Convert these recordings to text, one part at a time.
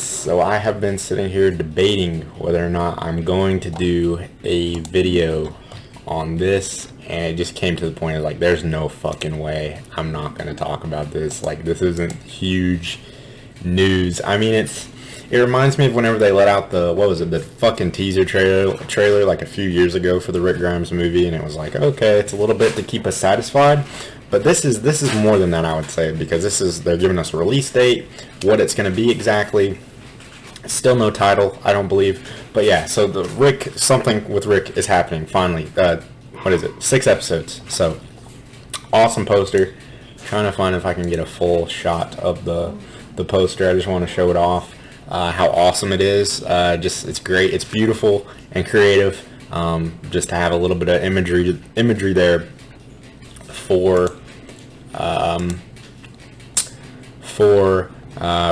So I have been sitting here debating whether or not I'm going to do a video on this, and it just came to the point of like, there's no fucking way I'm not going to talk about this. Like, this isn't huge news. I mean, it reminds me of whenever they let out the fucking teaser trailer like a few years ago for the Rick Grimes movie, and it was like, okay, it's a little bit to keep us satisfied. But this is more than that, I would say, because they're giving us a release date, what it's going to be exactly. Still no title, I don't believe. But yeah, so something with Rick is happening finally. What is it? 6 episodes. So awesome poster. Trying to find if I can get a full shot of the poster. I just want to show it off. How awesome it is. It's great. It's beautiful and creative. Just to have a little bit of imagery there for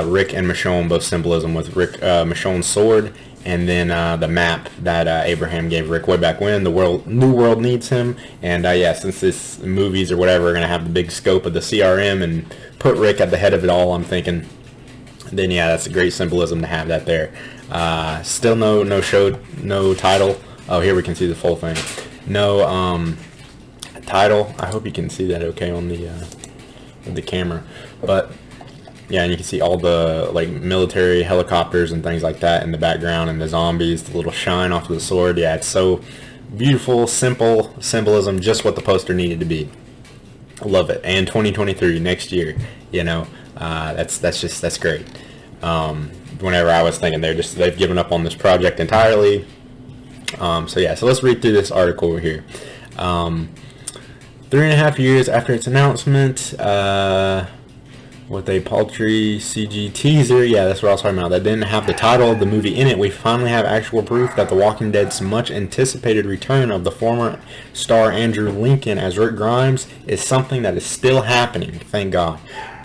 Rick and Michonne, both symbolism with Michonne's sword, and then the map that Abraham gave Rick way back when. New world needs him, and since this movies or whatever are gonna have the big scope of the CRM and put Rick at the head of it all, I'm thinking, then yeah, that's a great symbolism to have that there. Still no title. Oh, here we can see the full thing. No title. I hope you can see that okay on the camera, but yeah, and you can see all the like military helicopters and things like that in the background, and the zombies, the little shine off of the sword. Yeah, it's so beautiful, simple symbolism, just what the poster needed to be. I love it. And 2023, next year, that's great. Whenever I was thinking they've given up on this project entirely. So let's read through this article over here. 3.5 years after its announcement, with a paltry CG teaser, yeah, that's what I was talking about, that didn't have the title of the movie in it, we finally have actual proof that The Walking Dead's much anticipated return of the former star Andrew Lincoln as Rick Grimes is something that is still happening, thank God.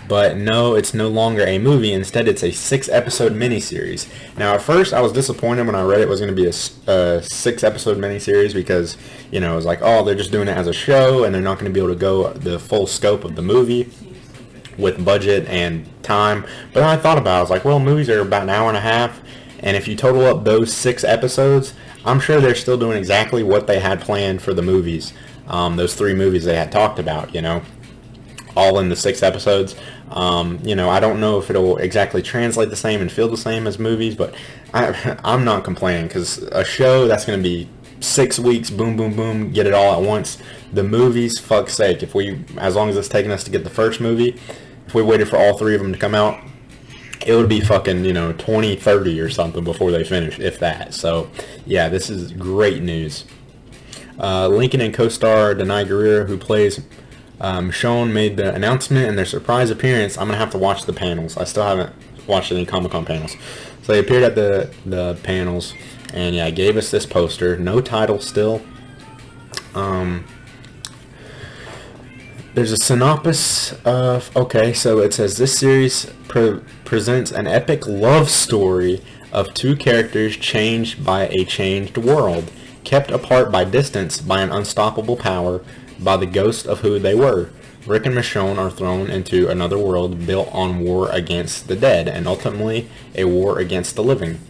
But no, it's no longer a movie. Instead, it's a 6-episode miniseries. Now, at first, I was disappointed when I read it was going to be a 6-episode miniseries because, it was like, oh, they're just doing it as a show, and they're not going to be able to go the full scope of the movie with budget and time. But then I thought about it. I was like, well, movies are about an hour and a half, and if you total up those 6 episodes, I'm sure they're still doing exactly what they had planned for the movies. Those 3 movies they had talked about, all in the 6 episodes. I don't know if it'll exactly translate the same and feel the same as movies, but I'm not complaining, because a show that's going to be 6 weeks, boom, boom, boom, get it all at once. The movies, fuck's sake, as long as it's taking us to get the first movie, if we waited for all 3 of them to come out, it would be fucking, 2030 or something before they finish, if that. So, yeah, this is great news. Lincoln and co-star Denai Guerrero, who plays Michonne, made the announcement, and their surprise appearance, I'm going to have to watch the panels. I still haven't watched any Comic-Con panels. So they appeared at the panels, and yeah, gave us this poster. No title still. There's a synopsis of, okay, so it says, this series presents an epic love story of 2 characters changed by a changed world, kept apart by distance by an unstoppable power, by the ghost of who they were. Rick and Michonne are thrown into another world built on war against the dead, and ultimately a war against the living.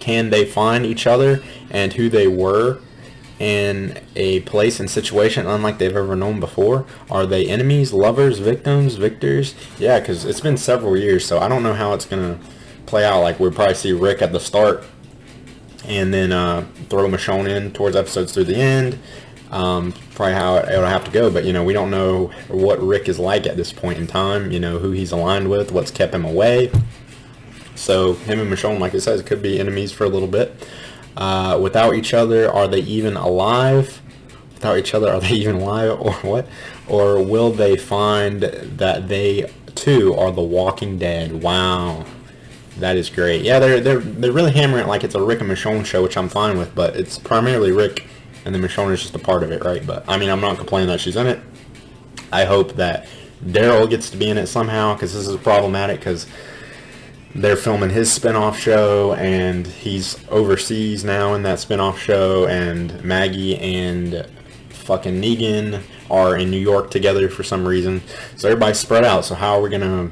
Can they find each other and who they were in a place and situation unlike they've ever known before? Are they enemies, lovers, victims, victors? Yeah, because it's been several years, so I don't know how it's going to play out. Like, we'll probably see Rick at the start, and then throw Michonne in towards episodes through the end. Probably how it'll have to go, but we don't know what Rick is like at this point in time, who he's aligned with, what's kept him away. So him and Michonne, like it says, could be enemies for a little bit. Without each other, are they even alive? Without each other, are they even alive, or what? Or will they find that they too are the Walking Dead? Wow, that is great. Yeah, they're really hammering it like it's a Rick and Michonne show, which I'm fine with, but it's primarily Rick, and then Michonne is just a part of it, right? But I mean, I'm not complaining that she's in it. I hope that Daryl gets to be in it somehow, because this is problematic, because they're filming his spin-off show, and he's overseas now in that spin-off show, and Maggie and fucking Negan are in New York together for some reason. So everybody's spread out. So how are we gonna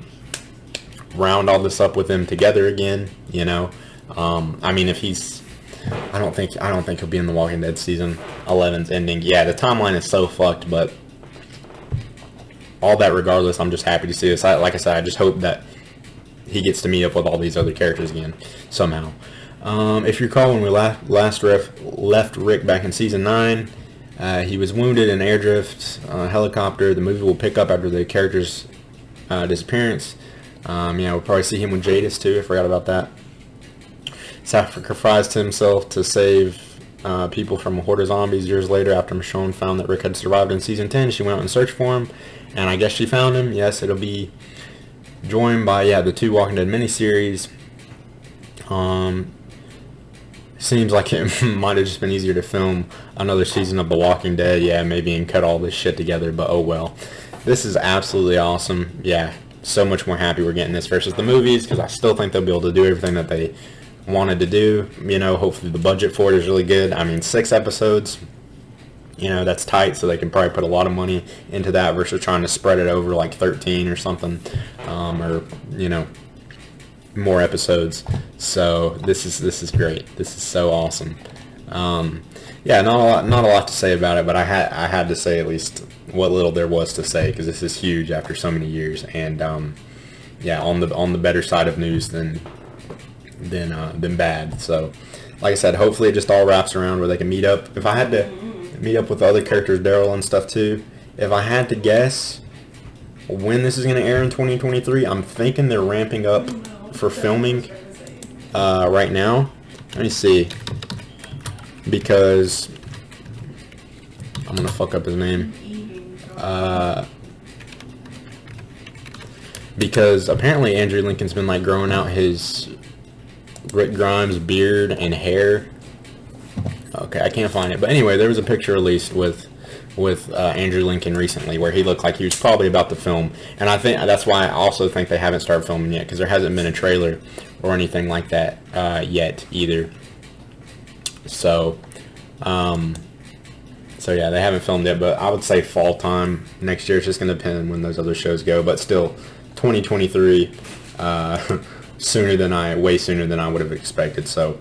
round all this up with him together again. You know, I mean, if he's, I don't think he'll be in The Walking Dead season 11's ending. Yeah, the timeline is so fucked, but all that regardless, I'm just happy to see this. Like I said, I just hope that he gets to meet up with all these other characters again somehow. If you recall, when we left Rick back in season 9, he was wounded in an air-drift helicopter. The movie will pick up after the character's disappearance. We'll probably see him with Jadis too. I forgot about that. Sacrificed himself to save people from a horde of zombies years later after Michonne found that Rick had survived in season 10. She went out and searched for him, and I guess she found him. Yes, it'll be joined by the 2 Walking Dead miniseries. Seems like it might have just been easier to film another season of The Walking Dead, maybe, and cut all this shit together, but oh well. This is absolutely awesome. So much more happy we're getting this versus the movies, because I still think they'll be able to do everything that they wanted to do. Hopefully the budget for it is really good. I mean, 6 episodes, that's tight, so they can probably put a lot of money into that versus trying to spread it over like 13 or something, or more episodes. So this is great. This is so awesome. Not a lot to say about it, but I had to say at least what little there was to say, because this is huge after so many years, and on the better side of news than bad. So like I said, hopefully it just all wraps around where they can meet up. If I had to meet up with the other characters, Daryl and stuff too, if I had to guess when this is going to air in 2023, I'm thinking they're ramping up for filming right now. Let me see, because I'm gonna fuck up his name, because apparently Andrew Lincoln's been like growing out his Rick Grimes beard and hair. Okay, I can't find it, but anyway, there was a picture released with Andrew Lincoln recently where he looked like he was probably about to film, and I think that's why I also think they haven't started filming yet, because there hasn't been a trailer or anything like that yet either. So they haven't filmed yet, but I would say fall time next year. It's just going to depend when those other shows go, but still 2023, way sooner than I would have expected. So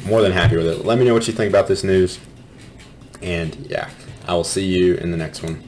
more than happy with it. Let me know what you think about this news, and I will see you in the next one.